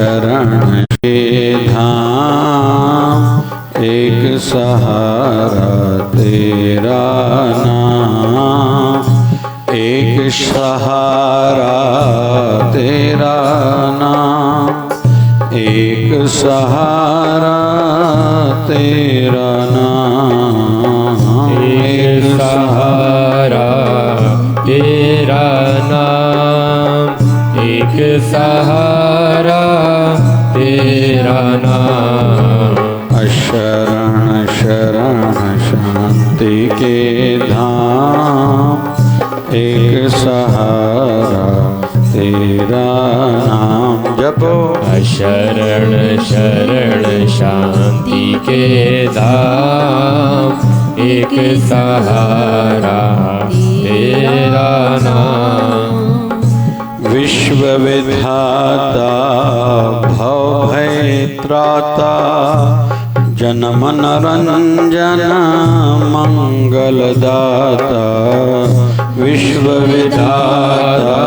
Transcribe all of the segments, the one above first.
शरण के धाम एक सहारा तेरा नाम, एक सहारा तेरा नाम, एक सहारा तेरा नाम, एक सहारा तेरा नाम, एक सहारा तेरा नाम। शरण शरण शांति के धाम एक सहारा तेरा नाम जपो। शरण शरण शांति के धाम एक सहारा तेरा नाम। विश्व विधाता भव भय त्राता जन्म नरंजन मंगलदाता। विश्व विधाता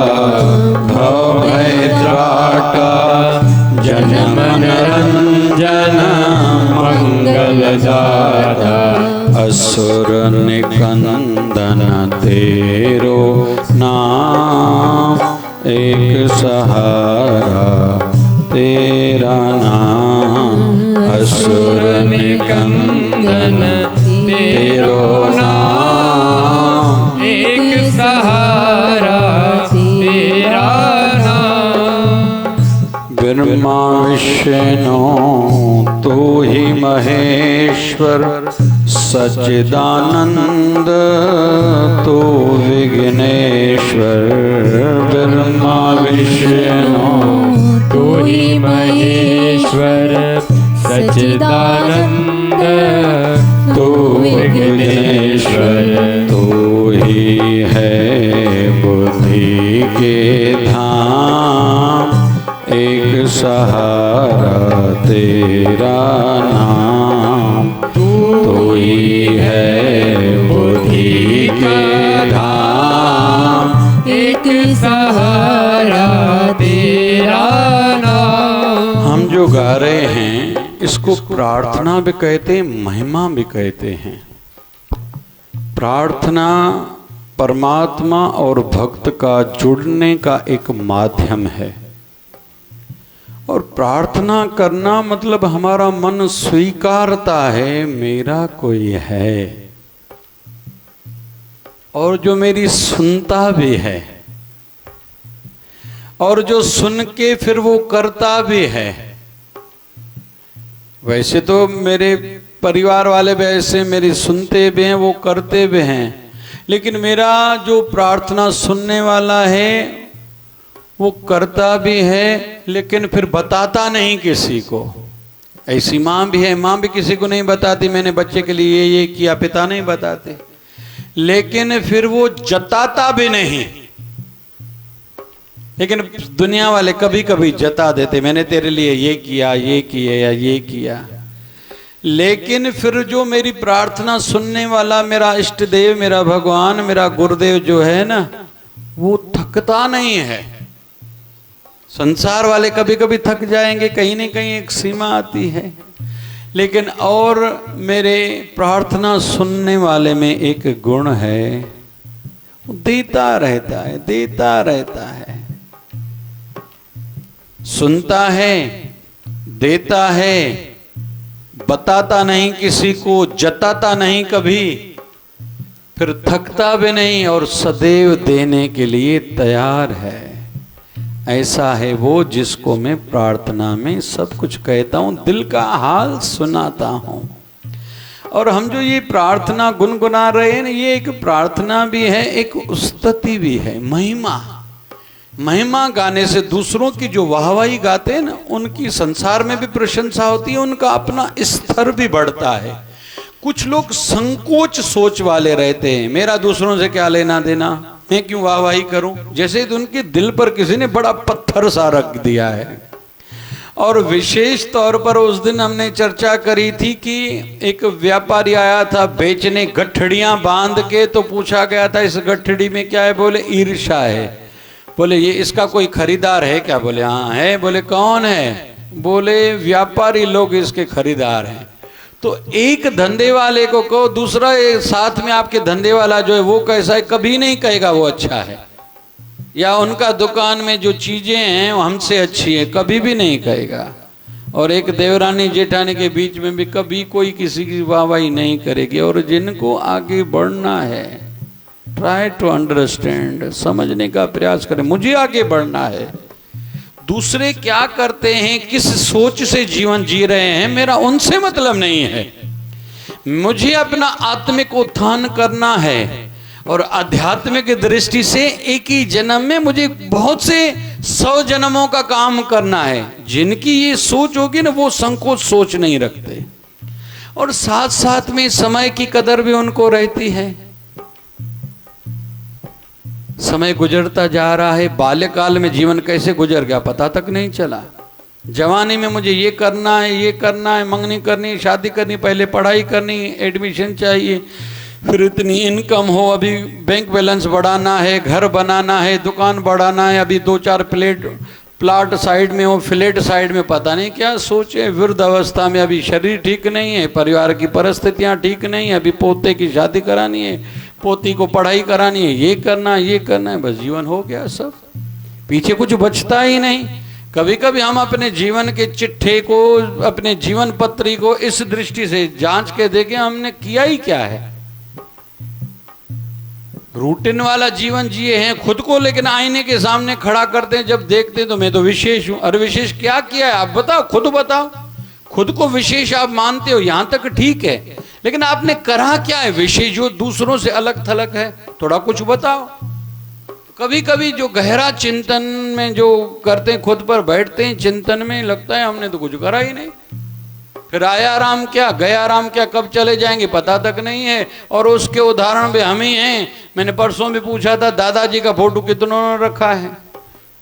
भव भय त्राता जन्म नरंजन मंगलदाता। असुर निकंदन तेरो नाम एक सहारा तेरा नाम। असुर निकंदन तेरो नाम एक सहारा तेरा नाम। ब्रह्मा विष्णु तू ही महेश्वर सच्चिदानंद तू विघ्नेश्वर। ब्रह्मा विष्णु तू ही महेश्वर सच्चिदानंद तू विघ्नेश्वर। तू ही है बुद्धि के धाम एक सहारा तेरा नाम। तू ही है बुद्धि के धाम एक सहारा तेरा नाम। हम जो गा रहे हैं इसको प्रार्थना भी कहते हैं, महिमा भी कहते हैं। प्रार्थना परमात्मा और भक्त का जुड़ने का एक माध्यम है, और प्रार्थना करना मतलब हमारा मन स्वीकारता है मेरा कोई है और जो मेरी सुनता भी है, और जो सुन के फिर वो करता भी है। वैसे तो मेरे परिवार वाले भी ऐसे मेरी सुनते भी हैं, वो करते भी हैं, लेकिन मेरा जो प्रार्थना सुनने वाला है वो करता भी है लेकिन फिर बताता नहीं किसी को। ऐसी माँ भी है, माँ भी किसी को नहीं बताती मैंने बच्चे के लिए ये किया, पिता नहीं बताते, लेकिन फिर वो जताता भी नहीं। लेकिन दुनिया वाले कभी कभी जता देते मैंने तेरे लिए ये किया या ये किया। लेकिन फिर जो मेरी प्रार्थना सुनने वाला मेरा इष्ट देव, मेरा भगवान, मेरा गुरुदेव जो है ना, वो थकता नहीं है। संसार वाले कभी कभी थक जाएंगे, कहीं न कहीं एक सीमा आती है, लेकिन और मेरे प्रार्थना सुनने वाले में एक गुण है, वो देता रहता है, देता रहता है, सुनता है, देता है, बताता नहीं किसी को, जताता नहीं कभी, फिर थकता भी नहीं और सदैव देने के लिए तैयार है। ऐसा है वो जिसको मैं प्रार्थना में सब कुछ कहता हूँ, दिल का हाल सुनाता हूँ। और हम जो ये प्रार्थना गुनगुना रहे हैं, ये एक प्रार्थना भी है, एक स्तुति भी है, महिमा। महिमा गाने से दूसरों की जो वाहवाही गाते हैं ना, उनकी संसार में भी प्रशंसा होती है, उनका अपना स्तर भी बढ़ता है। कुछ लोग संकोच सोच वाले रहते हैं, मेरा दूसरों से क्या लेना देना, मैं क्यों वाहवाही करूं, जैसे तो उनके दिल पर किसी ने बड़ा पत्थर सा रख दिया है। और विशेष तौर पर उस दिन हमने चर्चा करी थी कि एक व्यापारी आया था बेचने गठड़ियां बांध के, तो पूछा गया था इस गठड़ी में क्या है, बोले ईर्ष्या है। बोले ये इसका कोई खरीदार है क्या? बोले हाँ है। बोले कौन है? बोले व्यापारी लोग इसके खरीदार हैं। तो एक धंधे वाले को कहो, दूसरा साथ में आपके धंधे वाला जो है वो कैसा है, कभी नहीं कहेगा वो अच्छा है, या उनका दुकान में जो चीजें हैं वो हमसे अच्छी है, कभी भी नहीं कहेगा। और एक देवरानी जेठानी के बीच में भी कभी कोई किसी की वाहवाही नहीं करेगी। और जिनको आगे बढ़ना है, ट्राई टू अंडरस्टैंड, समझने का प्रयास करें, मुझे आगे बढ़ना है। दूसरे क्या करते हैं, किस सोच से जीवन जी रहे हैं, मेरा उनसे मतलब नहीं है। मुझे अपना आत्मिक उत्थान करना है, और आध्यात्मिक दृष्टि से एक ही जन्म में मुझे बहुत से 100 जन्मों का काम करना है। जिनकी ये सोच होगी ना, वो संकोच सोच नहीं रखते, और साथ साथ में समय की कदर भी उनको रहती है। समय गुजरता जा रहा है, बाल्यकाल में जीवन कैसे गुजर गया पता तक नहीं चला। जवानी में मुझे ये करना है, ये करना है, मंगनी करनी, शादी करनी, पहले पढ़ाई करनी, एडमिशन चाहिए, फिर इतनी इनकम हो, अभी बैंक बैलेंस बढ़ाना है, घर बनाना है, दुकान बढ़ाना है, अभी 2-4 प्लाट साइड में हो, फ्लैट साइड में, पता नहीं क्या सोचे। वृद्ध अवस्था में अभी शरीर ठीक नहीं है, परिवार की परिस्थितियां ठीक नहीं है, अभी पोते की शादी करानी है, पोती को पढ़ाई करानी है, ये करना है, ये करना है, बस जीवन हो गया सब, पीछे कुछ बचता ही नहीं। कभी कभी हम अपने जीवन के चिट्ठे को, अपने जीवन पत्री को इस दृष्टि से जांच के देखें, हमने किया ही क्या है। रूटीन वाला जीवन जिए हैं खुद को, लेकिन आईने के सामने खड़ा करते हैं, जब देखते हैं तो मैं तो विशेष हूं। अरे विशेष क्या किया है आप बताओ, खुद बताओ। खुद को विशेष आप मानते हो, यहां तक ठीक है, लेकिन आपने करा क्या है विशेष जो दूसरों से अलग थलग है, थोड़ा कुछ बताओ। कभी कभी जो गहरा चिंतन में जो करते हैं, खुद पर बैठते हैं चिंतन में, लगता है हमने तो कुछ करा ही नहीं। फिर आया राम क्या, गया राम क्या, कब चले जाएंगे पता तक नहीं है। और उसके उदाहरण भी हम ही हैं। मैंने परसों भी पूछा था, दादाजी का फोटो कितनों ने रखा है?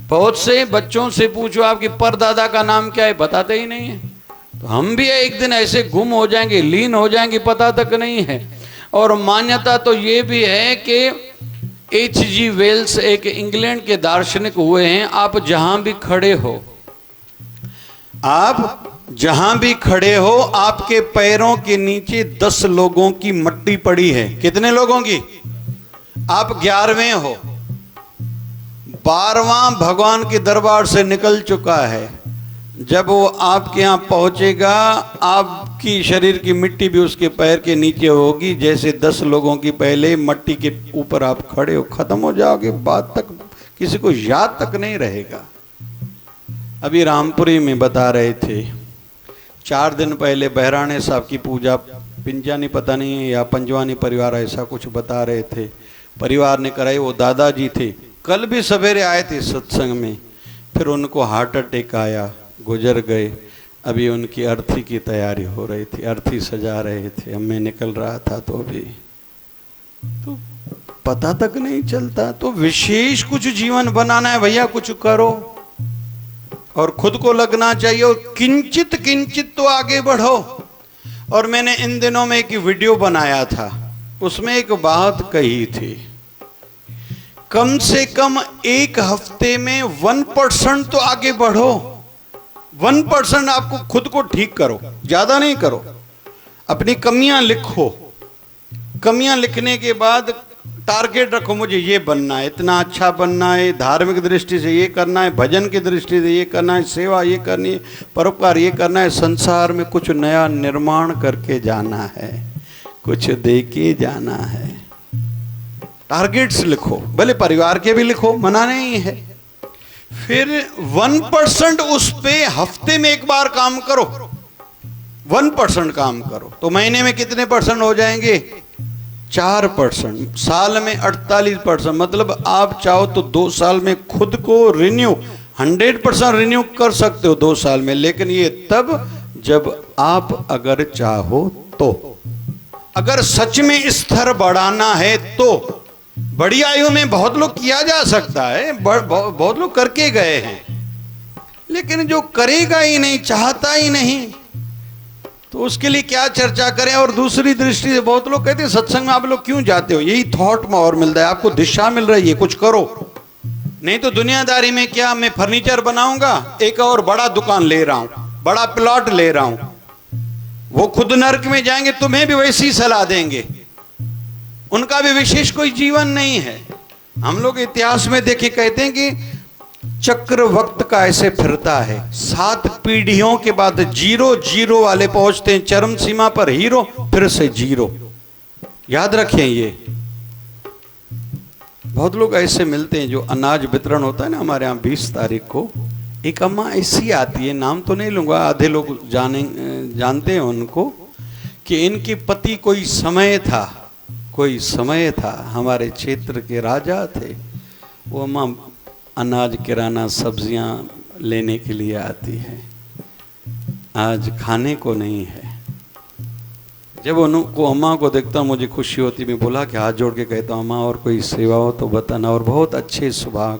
बहुत से बच्चों से पूछो आपकी परदादा का नाम क्या है, बताते ही नहीं है। तो हम भी एक दिन ऐसे गुम हो जाएंगे, लीन हो जाएंगे, पता तक नहीं है। और मान्यता तो ये भी है कि H.G. वेल्स एक इंग्लैंड के दार्शनिक हुए हैं, आप जहां भी खड़े हो, आप जहां भी खड़े हो, आपके पैरों के नीचे 10 लोगों की मट्टी पड़ी है। कितने लोगों की? आप 11वें हो, 12वां भगवान के दरबार से निकल चुका है। जब वो आपके यहां पहुंचेगा, आपकी शरीर की मिट्टी भी उसके पैर के नीचे होगी, जैसे 10 लोगों की पहले मट्टी के ऊपर आप खड़े हो, खत्म हो जाओगे, बात तक किसी को याद तक नहीं रहेगा। अभी रामपुरी में बता रहे थे, 4 दिन पहले बहराणे साहब की पूजा, पिंजानी पता नहीं या पंजवानी परिवार ऐसा कुछ बता रहे थे, परिवार ने कराई। वो दादाजी थे, कल भी सवेरे आए थे सत्संग में, फिर उनको हार्ट अटैक आया, गुजर गए। अभी उनकी अर्थी की तैयारी हो रही थी, अर्थी सजा रहे थे, मैं निकल रहा था, तो अभी तो पता तक नहीं चलता। तो विशेष कुछ जीवन बनाना है भैया, कुछ करो, और खुद को लगना चाहिए, और किंचित किंचित तो आगे बढ़ो। और मैंने इन दिनों में एक वीडियो बनाया था, उसमें एक बात कही थी, कम से कम एक हफ्ते में 1% तो आगे बढ़ो। 1% आपको खुद को ठीक करो, ज्यादा नहीं करो। अपनी कमियां लिखो, कमियां लिखने के बाद टारगेट रखो, मुझे ये बनना है, इतना अच्छा बनना है, धार्मिक दृष्टि से ये करना है, भजन की दृष्टि से ये करना है, सेवा ये करनी है, परोपकार ये करना है, संसार में कुछ नया निर्माण करके जाना है, कुछ दे के जाना है। टारगेट्स लिखो, भले परिवार के भी लिखो, मना नहीं है। फिर 1% उस पे हफ्ते में एक बार काम करो, 1% काम करो, तो महीने में कितने % हो जाएंगे? 4%। साल में 48%। मतलब आप चाहो तो 2 साल में खुद को रिन्यू 100% रिन्यू कर सकते हो 2 साल में, लेकिन ये तब जब आप अगर चाहो तो। अगर सच में स्तर बढ़ाना है तो बड़ी आयु में बहुत लोग किया जा सकता है, बहुत लोग करके गए हैं, लेकिन जो करेगा ही नहीं, चाहता ही नहीं, तो उसके लिए क्या चर्चा करें। और दूसरी दृष्टि से बहुत लोग कहते हैं सत्संग में आप लोग क्यों जाते हो? यही थॉट में और मिलता है, आपको दिशा मिल रही है, कुछ करो। नहीं तो दुनियादारी में क्या, मैं फर्नीचर बनाऊंगा, एक और बड़ा दुकान ले रहा हूं, बड़ा प्लॉट ले रहा हूं। वो खुद नरक में जाएंगे, तुम्हें भी वैसी सलाह देंगे। उनका भी विशेष कोई जीवन नहीं है। हम लोग इतिहास में देखे, कहते हैं कि चक्र वक्त का ऐसे फिरता है, 7 पीढ़ियों के बाद 0 वाले पहुंचते हैं चरम सीमा पर, हीरो फिर से 0। याद रखें ये। बहुत लोग ऐसे मिलते हैं, जो अनाज वितरण होता है ना हमारे यहाँ 20 तारीख को, एक अम्मा ऐसी आती है, नाम तो नहीं लूंगा, आधे लोग जानते हैं उनको, कि इनके पति कोई समय था हमारे क्षेत्र के राजा थे। वो अम्मा अनाज किराना सब्जियां लेने के लिए आती है, आज खाने को नहीं है। जब उनको अम्मा को देखता हूँ मुझे खुशी होती, मैं बोला कि हाथ जोड़ के कहता हूँ, अम्मा और कोई सेवा हो तो बताना। और बहुत अच्छे स्वभाव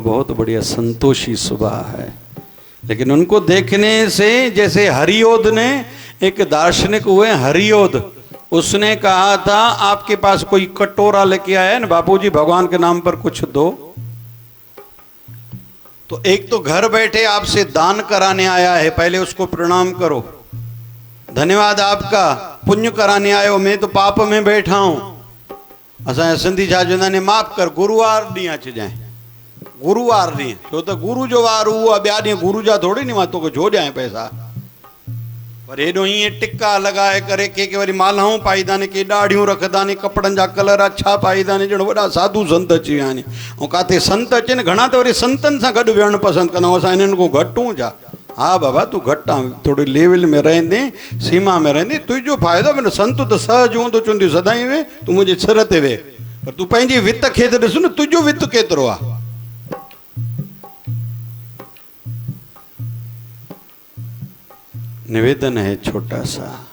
बहुत बढ़िया संतोषी स्वभाव है। लेकिन उनको देखने से, जैसे हरियोध ने, एक दार्शनिक हुए हरियोध, उसने कहा था आपके पास कोई कटोरा लेके आया है ना बापूजी, भगवान के नाम पर कुछ दो। तो एक तो घर बैठे आपसे दान कराने आया है, पहले उसको प्रणाम करो, धन्यवाद आपका, पुण्य कराने आए हो, मैं तो पाप में बैठा हूं। असा सिंधी छा ने माफ कर, गुरुवार ॾींहुं अच जाए, गुरुवार ॾींहुं, छो त गुरु जो वार उहो आहे, ॿिया ॾींहं गुरु जा थोड़ी नहीं, मां तोखे छो ॾियां पैसा। पर हेॾो हीअं टिका लॻाए करे, के वरी मालाऊं पाईंदा आहिनि, के ॾाढ़ियूं रखंदा आहिनि, कपिड़नि जा कलर अच्छा पाईंदा आहिनि, ॼण वॾा साधू संत अची विया आहिनि। ऐं काथे संत अचनि, घणा त वरी संतनि सां गॾु वेहणु पसंदि कंदा आहियूं, असां इन्हनि खां घटि हूं छा। हा बाबा तूं घटि आहे, थोड़ी लेवल में रहंदे, सीमा में रहंदे, तुंहिंजो फ़ाइदो। मैंने संत त सहज हूंदो, चवंदी सदाई वे, तूं मुंहिंजे सिर ते वे, पर तूं पंहिंजी वित खे त ॾिस न, तुंहिंजो वित केतिरो आहे। निवेदन है छोटा सा,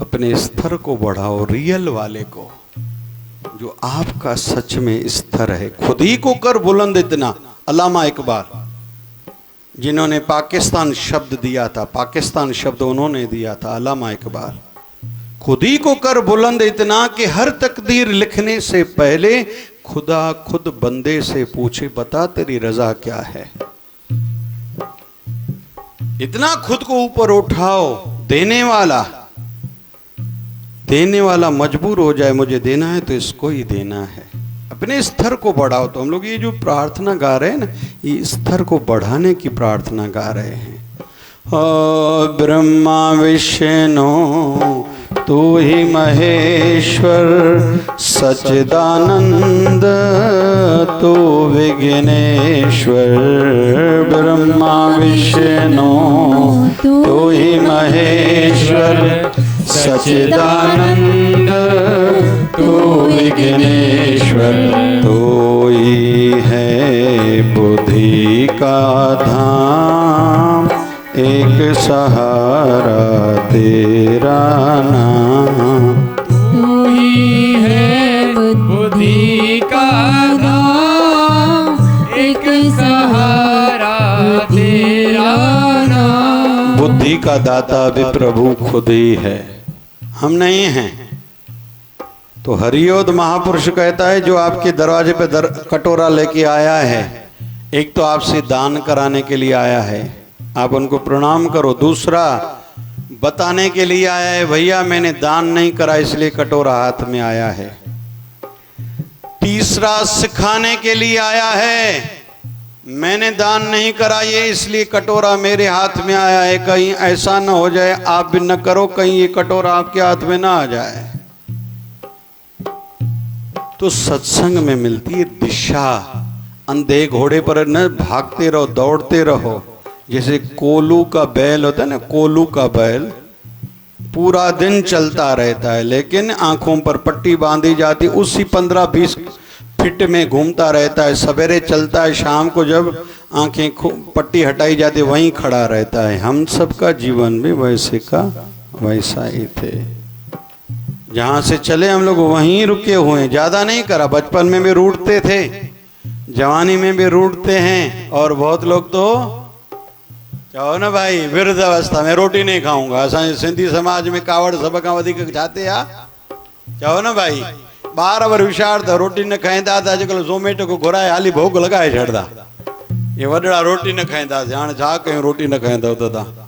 अपने स्तर को बढ़ाओ, रियल वाले को, जो आपका सच में स्तर है। खुद ही को कर बुलंद इतना। अल्लामा इकबाल, जिन्होंने पाकिस्तान शब्द दिया था, पाकिस्तान शब्द उन्होंने दिया था, अल्लामा इकबाल, खुद ही को कर बुलंद इतना कि हर तकदीर लिखने से पहले खुदा खुद बंदे से पूछे, बता तेरी रजा क्या है। इतना खुद को ऊपर उठाओ, देने वाला मजबूर हो जाए, मुझे देना है तो इसको ही देना है। अपने स्तर को बढ़ाओ। तो हम लोग ये जो प्रार्थना गा रहे हैं ना, ये स्तर को बढ़ाने की प्रार्थना गा रहे हैं। ब्रह्मा विष्णु तू ही महेश्वर, सच्चिदानंद तू विघ्नेश्वर। ब्रह्मा विष्णु तू ही महेश्वर, सच्चिदानंद तू विघ्नेश्वर। तू ही है बुद्धि का धाम, एक सहारा तेरा नाम। तू ही है बुद्धि का धाम, एक सहारा तेरा नाम। बुद्धि का दाता भी प्रभु खुद ही है, हम नहीं हैं। तो हरियोध महापुरुष कहता है, जो आपके दरवाजे पे कटोरा लेके आया है, एक तो आपसे दान कराने के लिए आया है, आप उनको प्रणाम करो। दूसरा बताने के लिए आया है, भैया मैंने दान नहीं करा इसलिए कटोरा हाथ में आया है। तीसरा सिखाने के लिए आया है, मैंने दान नहीं करा ये इसलिए कटोरा मेरे हाथ में आया है, कहीं ऐसा न हो जाए आप भी न करो, कहीं ये कटोरा आपके हाथ में ना आ जाए। तो सत्संग में मिलती है दिशा। अंधे घोड़े पर न भागते रहो, दौड़ते रहो। जैसे कोलू का बैल होता है ना, कोलू का बैल पूरा दिन चलता रहता है, लेकिन आंखों पर पट्टी बांधी जाती, उसी 15-20 फिट में घूमता रहता है। सवेरे चलता है, शाम को जब आंखें पट्टी हटाई जाती वहीं खड़ा रहता है। हम सबका जीवन भी वैसे का वैसा ही थे। जहाँ से चले हम लोग वहीं रुके हुए हैं, ज़्यादा नहीं करा। बचपन में भी रूठते थे, जवानी में भी रूठते हैं, और बहुत लोग तो चाहो ना भाई वृद्ध अवस्था में रोटी नहीं खाऊंगा। असां सिंधी समाज में कावड़ सब का वधीक चाहते आ, चाहो ना भाई 12 वर विचार था रोटी न खाईंदा था अॼुकल्ह ज़ोमेटो को घुराए हाली भोग लगाए छॾंदा ये वॾड़ा रोटी न खाईंदासीं हाणे छा कयूं रोटी न खाईंदव त तव्हां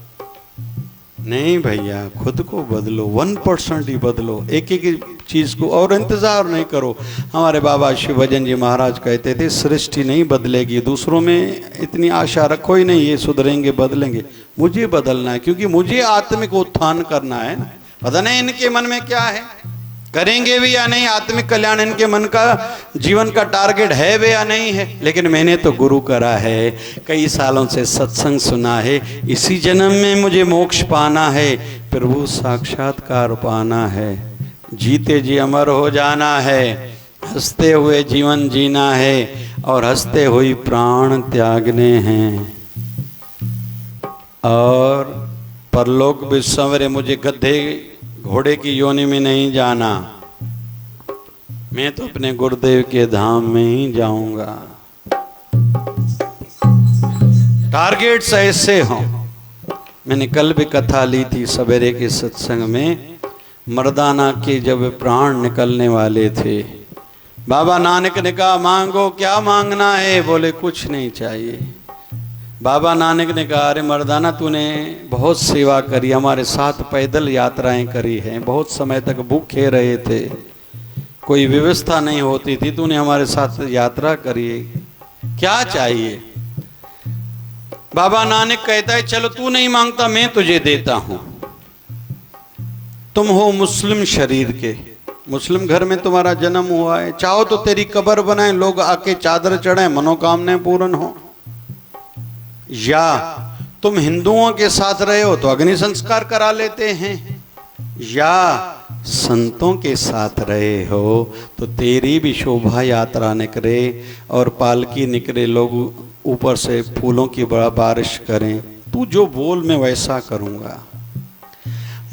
नहीं भैया खुद को बदलो 1% ही बदलो एक एक चीज को और इंतजार नहीं करो। हमारे बाबा शिव भजन जी महाराज कहते थे सृष्टि नहीं बदलेगी दूसरों में इतनी आशा रखो ही नहीं ये सुधरेंगे बदलेंगे मुझे बदलना है क्योंकि मुझे आत्मिक उत्थान करना है ना। पता नहीं इनके मन में क्या है करेंगे भी या नहीं आत्मिक कल्याण इनके मन का जीवन का टारगेट है भी या नहीं है लेकिन मैंने तो गुरु करा है कई सालों से सत्संग सुना है इसी जन्म में मुझे मोक्ष पाना है प्रभु साक्षात्कार पाना है जीते जी अमर हो जाना है हंसते हुए जीवन जीना है और हंसते हुए प्राण त्यागने हैं और परलोक भी संवरे मुझे गधे घोड़े की योनि में नहीं जाना मैं तो अपने गुरुदेव के धाम में ही जाऊंगा। टारगेट्स ऐसे हों। मैंने कल भी कथा ली थी सवेरे के सत्संग में मर्दाना के जब प्राण निकलने वाले थे बाबा नानक ने कहा मांगो क्या मांगना है बोले कुछ नहीं चाहिए। बाबा नानक ने कहा अरे मर्दाना तूने बहुत सेवा करी हमारे साथ पैदल यात्राएं करी हैं बहुत समय तक भूखे रहे थे कोई व्यवस्था नहीं होती थी तूने हमारे साथ यात्रा करी क्या चाहिए। बाबा नानक कहता है चलो तू नहीं मांगता मैं तुझे देता हूं। तुम हो मुस्लिम शरीर के मुस्लिम घर में तुम्हारा जन्म हुआ है चाहो तो तेरी कब्र बनाए लोग आके चादर चढ़ाए मनोकामनाएं पूर्ण हो या तुम हिंदुओं के साथ रहे हो तो अग्नि संस्कार करा लेते हैं या संतों के साथ रहे हो तो तेरी भी शोभा यात्रा निकले और पालकी निकले लोग ऊपर से फूलों की बारिश करें तू जो बोल मैं वैसा करूंगा।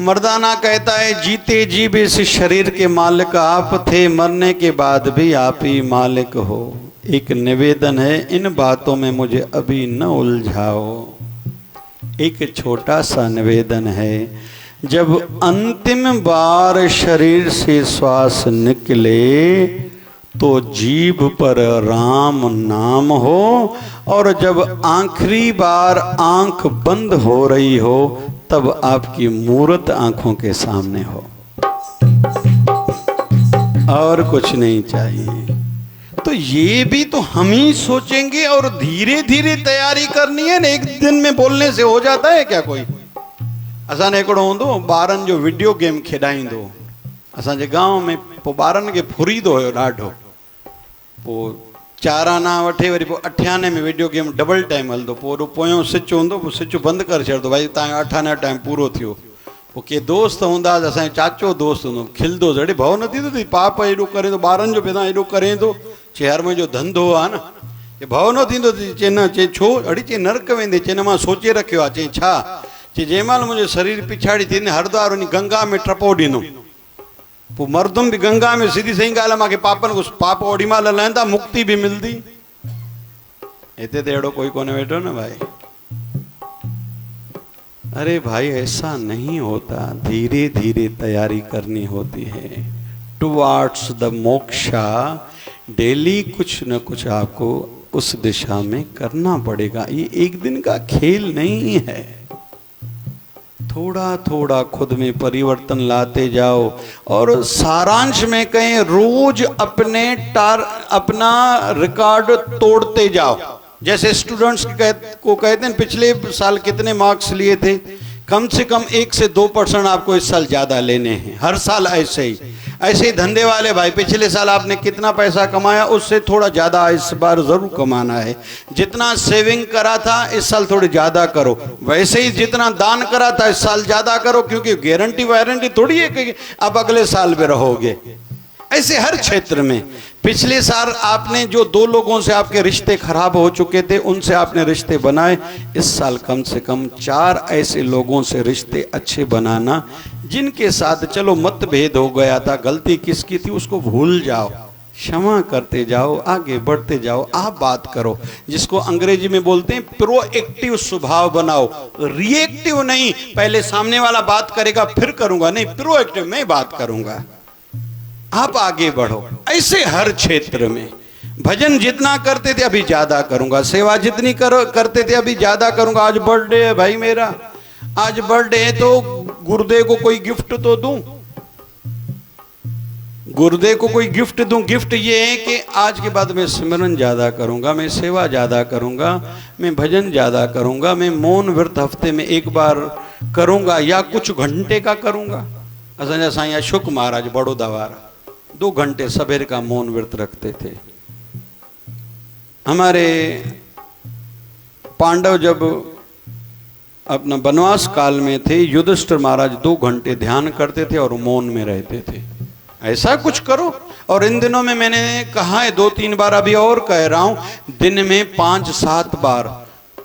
मर्दाना कहता है जीते जी भी इस शरीर के मालिक आप थे मरने के बाद भी आप ही मालिक हो। एक निवेदन है इन बातों में मुझे अभी न उलझाओ। एक छोटा सा निवेदन है जब अंतिम बार शरीर से श्वास निकले तो जीभ पर राम नाम हो और जब आखिरी बार आंख बंद हो रही हो तब आपकी मूर्त आंखों के सामने हो और कुछ नहीं चाहिए। तो ये भी तो हम ही सोचेंगे और धीरे धीरे तैयारी करनी है ना एक दिन में बोलने से हो जाता है क्या कोई। असां हिकिड़ो हूंदो ॿारनि जो वीडियो गेम खेॾाईंदो असांजे गांव में पोइ ॿारनि खे फुरीदो हुयो ॾाढो पोइ 4 आना वठे वरी पोइ 8 आने में वीडियो गेम डबल टाइम हलंदो पोइ ओॾो पोयों स्विच हूंदो पोइ स्विच बंदि करे छॾंदो भाई तव्हांजो 8 आने टाइम पूरो थियो। पोइ के दोस्त हूंदा असांजो चाचो दोस्त हूंदो खिलंदो जॾहिं भउ न थींदो अथई पाप एॾो करे थो ॿारनि जो पहिरियां एॾो करे थो चए हर मुंहिंजो धंधो आहे न चए भउ न थींदो चए न चए छो अड़ी चए नरक वेंदे चए न मां सोचे रखियो आहे चए छा चए जंहिं महिल मुंहिंजो शरीर पिछाड़ी थींदे हरिद्वार वञी गंगा में टपो ॾींदुमि पोइ मरदुमि बि गंगा में सीधी सही ॻाल्हि आहे मूंखे पापनि को पाप ओॾी महिल लहंदा मुक्ति बि मिलंदी। हिते त अहिड़ो कोई कोन्हे वेठो न भाई। अरे भाई ऐसा नहीं होता धीरे धीरे तैयारी करनी होती है टुवार्ड्स द मोक्षा। डेली कुछ न कुछ आपको उस दिशा में करना पड़ेगा। ये एक दिन का खेल नहीं है। थोड़ा थोड़ा खुद में परिवर्तन लाते जाओ और सारांश में कहें रोज अपना रिकॉर्ड तोड़ते जाओ। जैसे स्टूडेंट्स को कहते हैं पिछले साल कितने मार्क्स लिए थे कम से कम 1 से 2% आपको इस साल ज्यादा लेने हैं हर साल ऐसे ही धंधे वाले भाई पिछले साल आपने कितना पैसा कमाया उससे थोड़ा ज्यादा इस बार जरूर कमाना है। जितना सेविंग करा था इस साल थोड़ी ज्यादा करो। वैसे ही जितना दान करा था इस साल ज्यादा करो क्योंकि गारंटी वारंटी थोड़ी है कि अब अगले साल में रहोगे। ऐसे हर क्षेत्र में पिछले साल आपने जो 2 लोगों से आपके रिश्ते खराब हो चुके थे उनसे आपने रिश्ते बनाए इस साल कम से कम 4 ऐसे लोगों से रिश्ते अच्छे बनाना जिनके साथ चलो मतभेद हो गया था गलती किसकी थी उसको भूल जाओ क्षमा करते जाओ आगे बढ़ते जाओ। आप बात करो जिसको अंग्रेजी में बोलते हैं प्रोएक्टिव स्वभाव बनाओ रिएक्टिव नहीं पहले सामने वाला बात करेगा फिर करूंगा नहीं प्रोएक्टिव मैं बात करूंगा। आप आगे बढ़ो। ऐसे हर क्षेत्र में भजन जितना करते थे अभी ज्यादा करूंगा, सेवा जितनी करते थे अभी ज्यादा करूंगा। आज बर्थडे है भाई मेरा, आज बर्थडे है तो गुरुदेव को कोई गिफ्ट तो दूं, गुरुदेव को कोई गिफ्ट दूं। गिफ्ट ये है कि आज के बाद मैं सिमरन ज्यादा करूंगा, मैं सेवा ज्यादा करूंगा, मैं भजन ज्यादा करूंगा, मैं मौन व्रत हफ्ते में एक बार करूंगा या कुछ घंटे का करूंगा। असांजा साईं अशोक महाराज बड़ौदा वारा 2 घंटे सवेरे का मौन व्रत रखते थे। हमारे पांडव जब अपना वनवास काल में थे, युधिष्ठिर महाराज 2 घंटे ध्यान करते थे और मौन में रहते थे। ऐसा कुछ करो। और इन दिनों में मैंने कहा है 2-3 बार, अभी और कह रहा हूं, दिन में 5-7 बार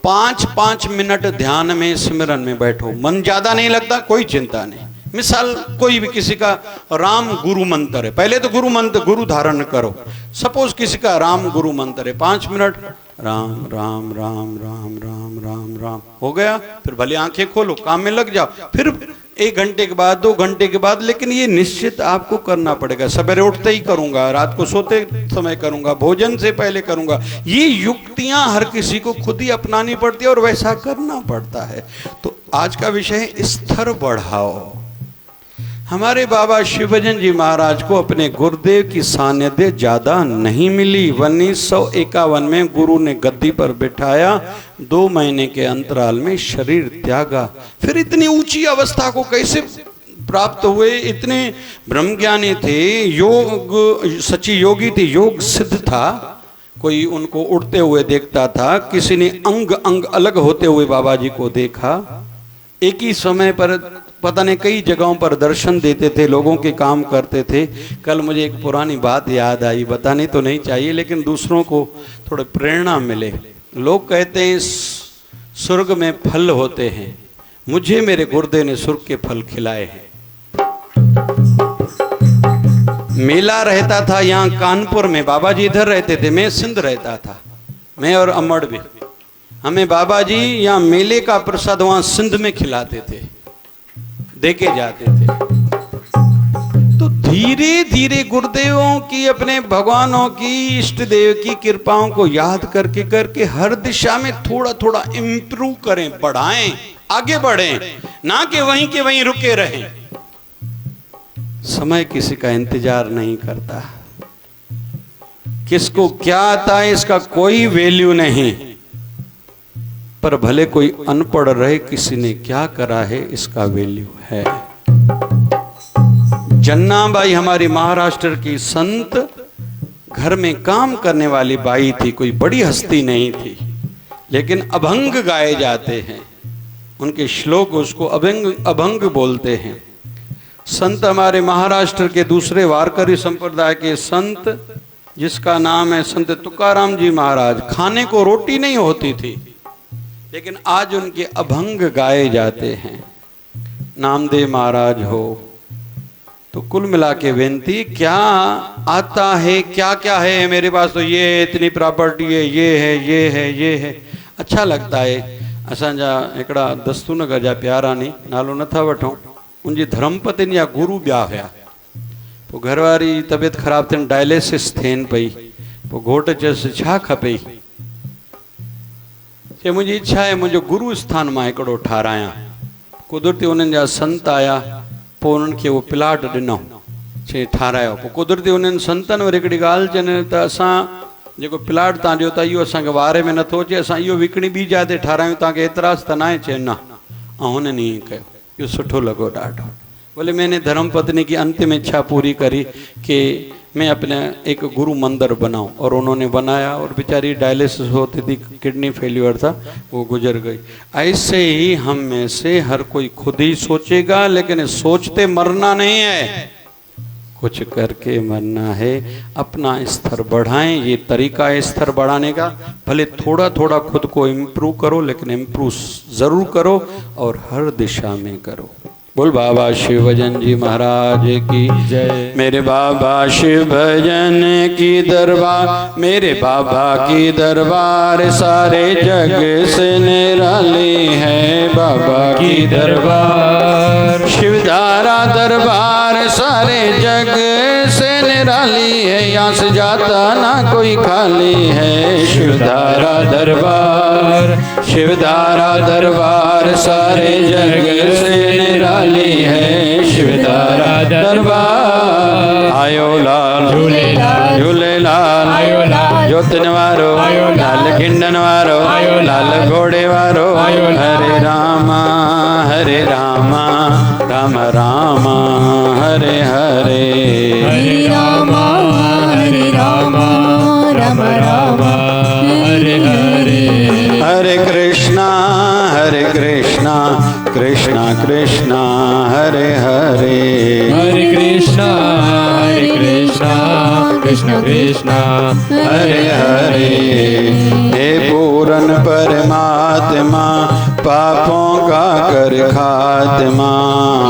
5-5 मिनट ध्यान में सिमरन में बैठो। मन ज्यादा नहीं लगता, कोई चिंता नहीं। मिसाल कोई भी किसी का राम गुरु मंत्र है, पहले तो गुरु मंत्र गुरु धारण करो। सपोज किसी का राम गुरु मंत्र है, 5 मिनट राम राम राम राम राम राम राम हो गया। फिर भले आंखें खोलो, काम में लग जाओ। फिर 1 घंटे के बाद, 2 घंटे के बाद, लेकिन ये निश्चित आपको करना पड़ेगा। सवेरे उठते ही करूंगा, रात को सोते समय करूंगा, भोजन से पहले करूंगा। ये युक्तियां हर किसी को खुद ही अपनानी पड़ती है और वैसा करना पड़ता है। तो आज का विषय है स्तर बढ़ाओ। हमारे बाबा शिवभजन जी महाराज को अपने गुरुदेव की सानिध्य ज्यादा नहीं मिली। 1951 में गुरु ने गद्दी पर बिठाया, 2 महीने के अंतराल में शरीर त्यागा। फिर इतनी ऊंची अवस्था को कैसे प्राप्त हुए? इतने ब्रह्मज्ञानी थे, योग सच्ची योगी थे, योग सिद्ध था। कोई उनको उड़ते हुए देखता था, किसी ने अंग अंग अलग होते हुए बाबा जी को देखा। एक ही समय पर पता नहीं कई जगहों पर दर्शन देते थे, लोगों के काम करते थे। कल मुझे एक पुरानी बात याद आई, बतानी तो नहीं चाहिए लेकिन दूसरों को थोड़ी प्रेरणा मिले। लोग कहते हैं स्वर्ग में फल होते हैं, मुझे मेरे गुरुदेव ने स्वर्ग के फल खिलाए हैं। मेला रहता था यहाँ कानपुर में, बाबा जी इधर रहते थे, मैं सिंध रहता था, मैं और अमड़ भी। हमें बाबा जी यहाँ मेले का प्रसाद वहां सिंध में खिलाते थे, देके जाते थे। तो धीरे धीरे गुरुदेवों की, अपने भगवानों की, इष्ट देव की कृपाओं को याद करके करके हर दिशा में थोड़ा थोड़ा इम्प्रूव करें, बढ़ाएं, आगे बढ़ें, ना कि वहीं के वहीं रुके रहें। समय किसी का इंतजार नहीं करता, किसको क्या आता है इसका कोई वैल्यू नहीं। पर भले कोई अनपढ़ रहे, किसी ने क्या करा है इसका वैल्यू है। जन्नाबाई हमारी महाराष्ट्र की संत, घर में काम करने वाली बाई थी, कोई बड़ी हस्ती नहीं थी, लेकिन अभंग गाए जाते हैं उनके श्लोक, उसको अभंग बोलते हैं। संत हमारे महाराष्ट्र के दूसरे वारकरी संप्रदाय के संत, जिसका नाम है संत तुकाराम जी महाराज। खाने को रोटी नहीं होती थी, लेकिन आज उनके अभंग गाए जाते हैं। नामदेव महाराज हो, तो कुल मिला के बेनती, क्या आता है, क्या क्या है मेरे पास, तो ये इतनी प्रॉपर्टी है, ये है, ये है, ये है, अच्छा लगता है। असांजा हिकिड़ा दस्तूनगर जा प्यारानी, नालो नथा वठूं, उनजी धर्मपत्नी जा गुरु ॿिया हुया। पोइ घरवारी तबियत ख़राब थियनि, डायलिसिस थियनि पई। पोइ घोट चयसि छा खपई? चए मुंहिंजी इच्छा है मुंहिंजो गुरु स्थान मां हिकिड़ो ठारायां। कुदरती उन्हनि जा संत आया, पोइ उन्हनि खे उहो प्लाट ॾिनो, चई ठारायो। पोइ कुदरती उन्हनि संतनि वरी हिकिड़ी ॻाल्हि चवनि त असां जेको प्लाट तव्हां ॾियो था इहो असांखे वारे में नथो अचे, असां इहो विकिणी ॿी जाइ ते ठारायूं, तव्हांखे एतिराज़ त न आहे? चए न। ऐं हुननि ईअं कयो, इहो सुठो लॻो ॾाढो। बोले मैंने धर्म पत्नी की अंतिम इच्छा पूरी करी कि मैं अपने एक गुरु मंदिर बनाऊं, और उन्होंने बनाया। और बेचारी डायलिसिस होती थी, किडनी फेल्यूर था, वो गुजर गई। ऐसे ही हम में से हर कोई खुद ही सोचेगा, लेकिन सोचते मरना नहीं है, कुछ करके मरना है। अपना स्तर बढ़ाएं, ये तरीका है स्तर बढ़ाने का। भले थोड़ा थोड़ा खुद को इम्प्रूव करो, लेकिन इम्प्रूव ज़रूर करो और हर दिशा में करो। बोल बाबा शिवभजन जी महाराज की जय। मेरे बाबा शिवभजन की दरबार, मेरे बाबा की दरबार सारे जग से निराली है। बाबा की दरबार, शिवधारा दरबार सारे जग से निराली है, यहाँ से जाता ना कोई खाली है। शिवधारा दरबार, शिवधारा दरबार सारे जग से निराली है। शिवधारा दरबार आयो लाल झूलेलाल, झूलेलाल आयो लाल, जोतन वारो आयो लाल, लाल खिंडन वारो आयो लाल, लाल घोड़े वारो आयो लाल, हरे रामा राम रामा हरे हरे। हरे रामा राम राम हरे हरे। हरे कृष्णा कृष्णा कृष्णा हरे हरे। हरे कृष्णा कृष्ण कृष्ण हरे हरे। हे पूरन परमात्मा पापों का कर खात्मा।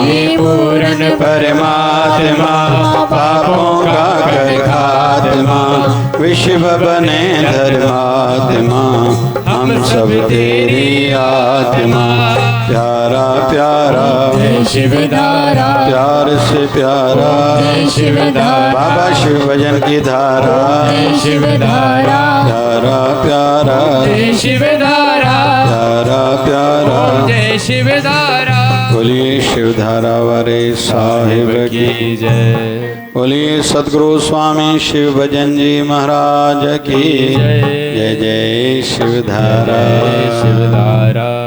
हे पूरन परमात्मा पापों का कर खात्मा। विश्व बने धर्मात्मा हम सब तेरी आत्मा। प्यारा प्यारा जय शिवधारा, प्यार से प्यारा जय शिवधारा, बाबा शिव भजन की धारा। जय शिवधारा, प्यारा प्यारा जय शिवधारा, प्यारा प्यारा। जय शिवधारा। बोलिए शिवधारा वाले साहिब की जय। बोलिए सतगुरु स्वामी शिव भजन जी महाराज की जय। जय जय शिवधारा। शिवधारा।